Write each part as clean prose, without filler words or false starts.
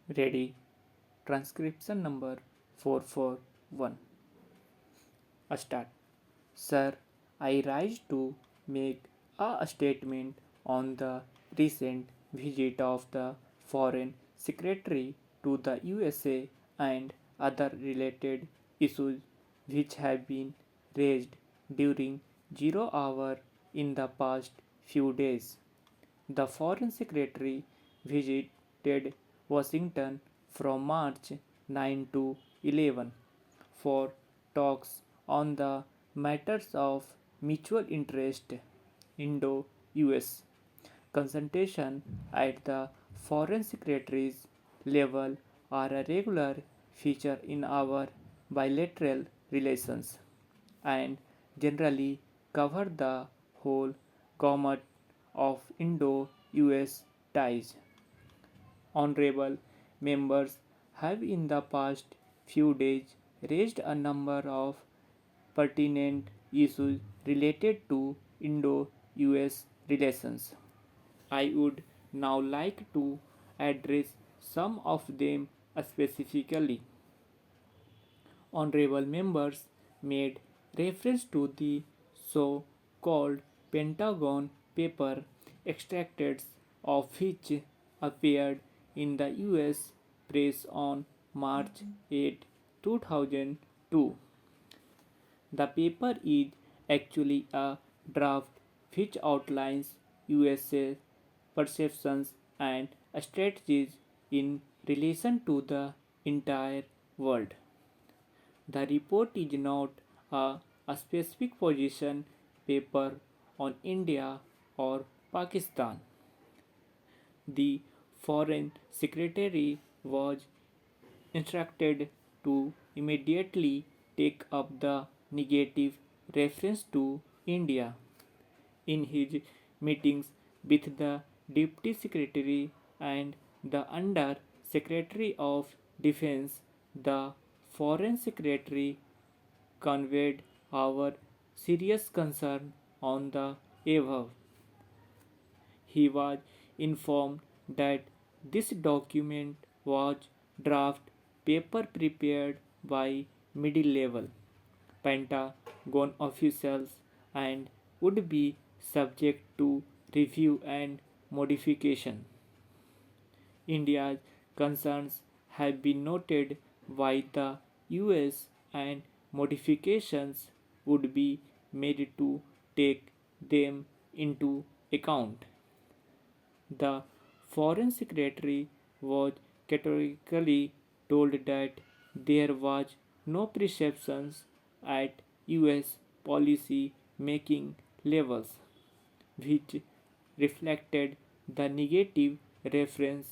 Ready. Transcription number 441. Start. Sir, I rise to make a statement on the recent visit of the Foreign Secretary to the USA and other related issues which have been raised during 0 hour in the past few days. The Foreign Secretary visited Washington from March 9 to 11 for talks on the matters of mutual interest Indo US. Consultation at the Foreign Secretary's level are a regular feature in our bilateral relations and generally cover the whole gamut of Indo US ties. Honorable members have in the past few days raised a number of pertinent issues related to Indo US relations. I would now like to address some of them specifically. Honorable members made reference to the so called Pentagon paper, extracts of which appeared in the US press on March 8, 2002. The paper is actually a draft which outlines USA perceptions and strategies in relation to the entire world. The report is not a specific position paper on India or Pakistan. The Foreign Secretary was instructed to immediately take up the negative reference to India. In his meetings with the Deputy Secretary and the Under Secretary of Defense, the Foreign Secretary conveyed our serious concern on the above. He was informed that this document was draft paper prepared by middle level Pentagon officials and would be subject to review and modification. India's concerns have been noted by the US and modifications would be made to take them into account. The Foreign Secretary was categorically told that there was no perceptions at US policy making levels which reflected the negative reference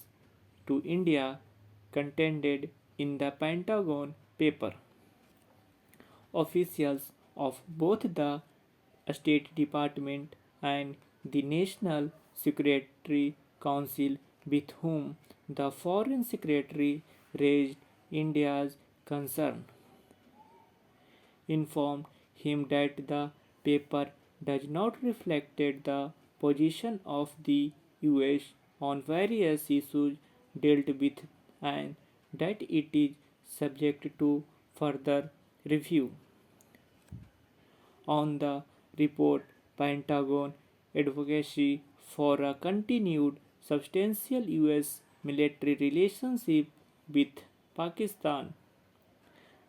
to India contained in the Pentagon paper. Officials of both the State Department and the National Security Council with whom the Foreign Secretary raised India's concern informed him that the paper does not reflect the position of the US on various issues dealt with and that it is subject to further review. On the report, Pentagon advocacy for a continued substantial US military relationship with Pakistan.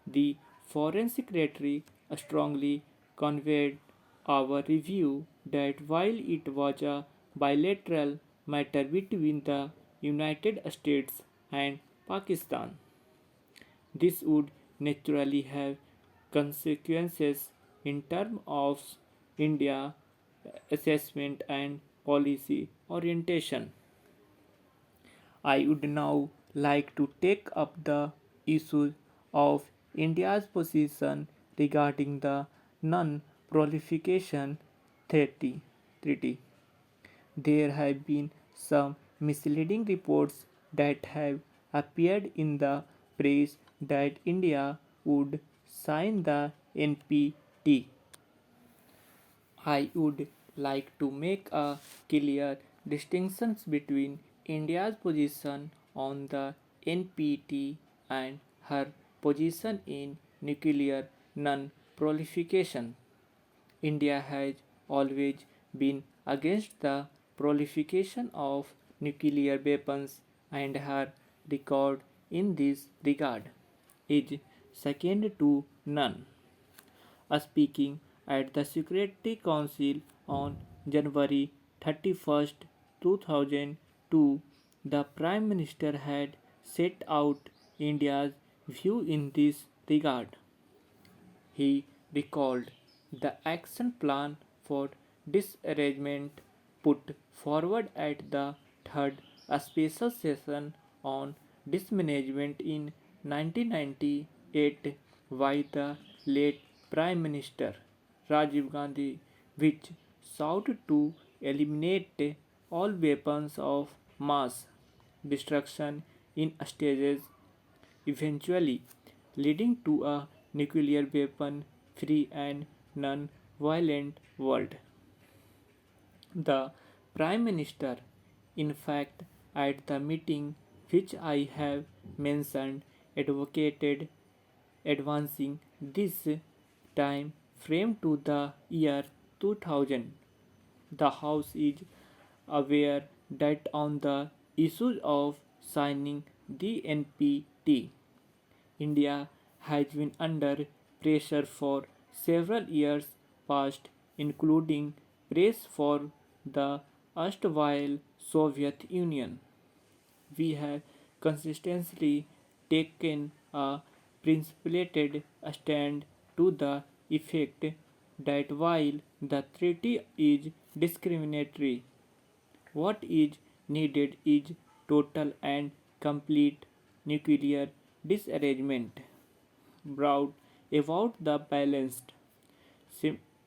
The Foreign Secretary strongly conveyed our review that while it was a bilateral matter between the United States and Pakistan, this would naturally have consequences in terms of India assessment and policy orientation. I would now like to take up the issue of India's position regarding the non-proliferation treaty. There have been some misleading reports that have appeared in the press that India would sign the NPT. I would like to make a clear distinction between India's position on the NPT and her position in nuclear non-proliferation. India has always been against the proliferation of nuclear weapons, and her record in this regard is second to none. Speaking at the Security Council on January 31st, 2002, the Prime Minister had set out India's view in this regard. He recalled the action plan for disarrangement put forward at the third special session on dismanagement in 1998 by the late Prime Minister Rajiv Gandhi, which sought to eliminate all weapons of mass destruction in stages, eventually leading to a nuclear weapon free and non violent world. The Prime Minister, in fact, at the meeting which I have mentioned, advocated advancing this time frame to the year 2000. The House is aware that on the issues of signing the NPT, India has been under pressure for several years past, including press for the erstwhile Soviet Union. We have consistently taken a principled stand to the effect that while the treaty is discriminatory, what is needed is total and complete nuclear disarrangement brought about the balanced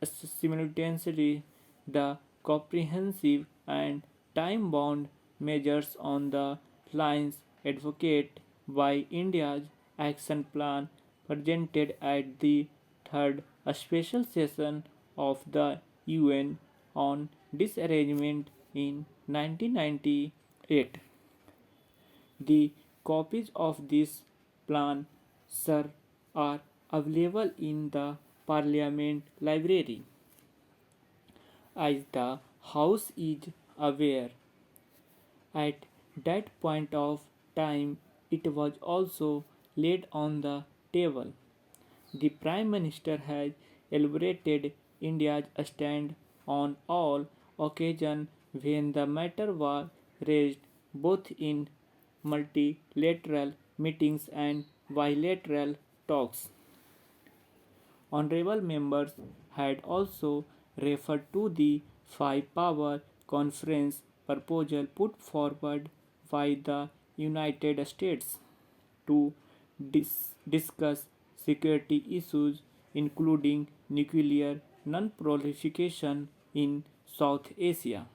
simultaneously the comprehensive and time-bound measures on the lines advocated by India's action plan presented at the third special session of the UN on disarrangement in 1998. The copies of this plan, sir, are available in the Parliament Library. As the House is aware, at that point of time it was also laid on the table. The Prime Minister has elaborated India's stand on all occasions when the matter was raised, both in multilateral meetings and bilateral talks. Honorable members had also referred to the five power conference proposal put forward by the United States to discuss security issues, including nuclear non-proliferation in South Asia.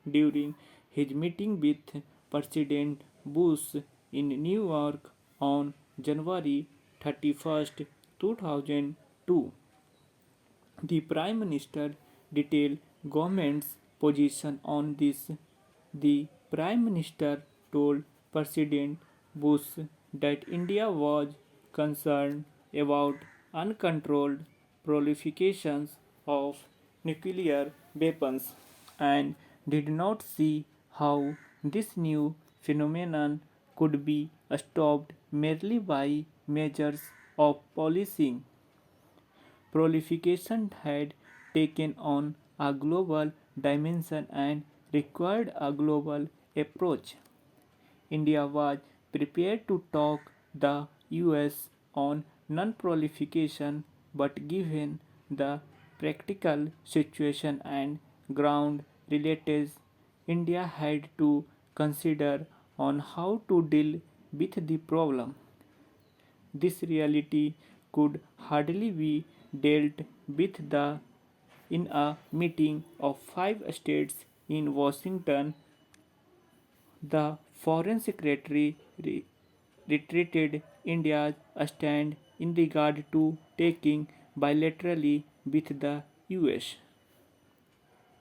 During his meeting with President Bush in New York on January 31st, 2002, the Prime Minister detailed government's position on this. The Prime Minister told President Bush that India was concerned about uncontrolled proliferations of nuclear weapons and did not see how this new phenomenon could be stopped merely by measures of policing. Proliferation had taken on a global dimension and required a global approach. India was prepared to talk the US on non-proliferation, but given the practical situation and ground realities, India had to consider on how to deal with the problem. This reality could hardly be dealt with in a meeting of five states in Washington. The Foreign Secretary reiterated India's stand in regard to taking bilaterally with the US.